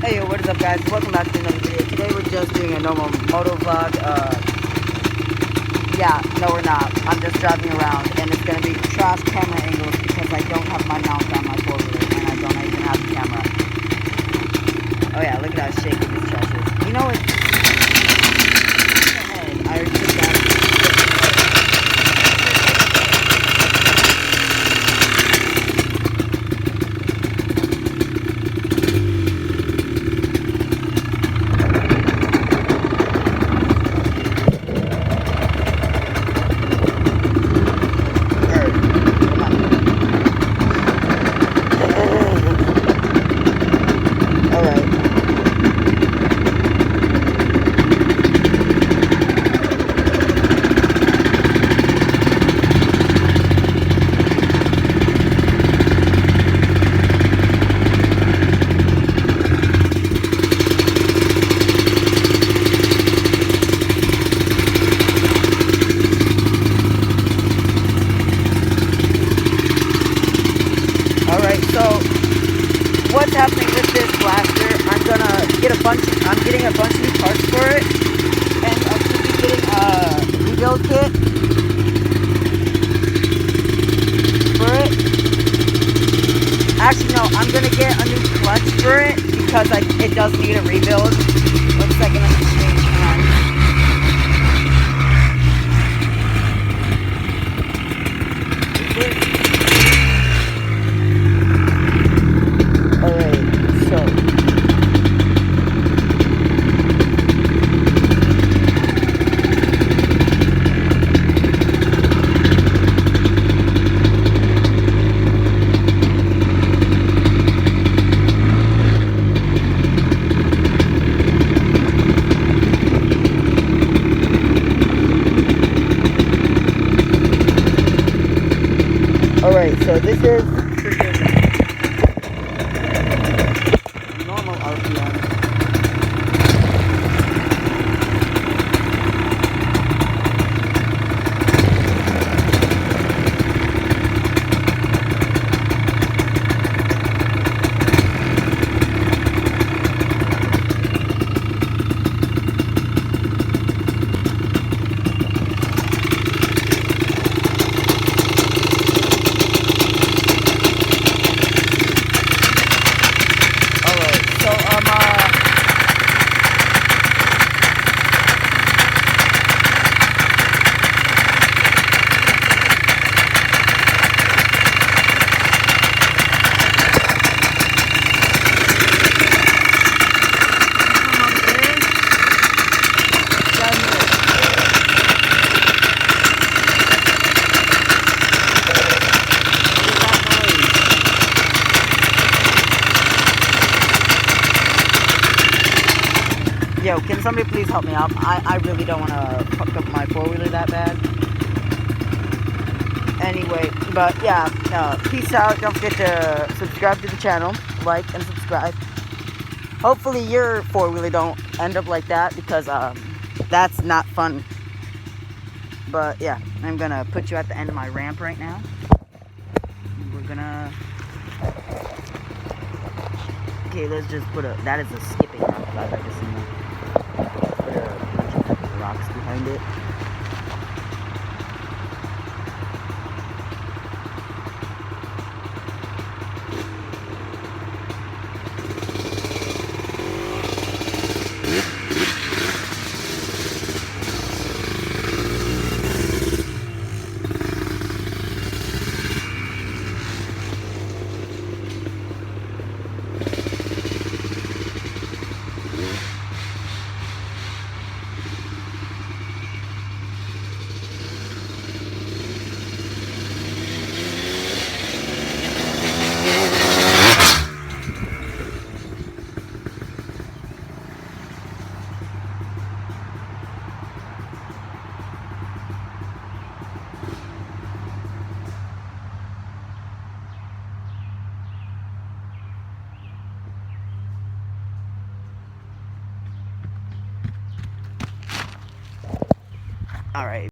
Hey yo, what is up guys? Welcome back to another video. Today we're just doing a normal moto vlog. Yeah, no we're not. I'm just driving around and it's gonna be trash camera angles because I don't have my mount on my 4-wheeler and I don't even have the camera. Oh yeah, look at how shaky this trash is. You know what? I already took that. So what's happening with this blaster? I'm getting a bunch of new parts for it, and I'm gonna be getting a rebuild kit for it. Actually, no, I'm gonna get a new clutch for it because it does need a rebuild. 1 second, let me change Alright, so this is freaking normal RPM. Yo, can somebody please help me out? I really don't want to fuck up my 4-wheeler that bad. Anyway, but yeah, peace out. Don't forget to subscribe to the channel, like and subscribe. Hopefully your 4-wheeler don't end up like that because that's not fun. But yeah, I'm gonna put you at the end of my ramp right now. We're gonna... Okay, let's just put that is a skipping ramp, guys. I just seen that. Put a bunch of rocks behind it. All right.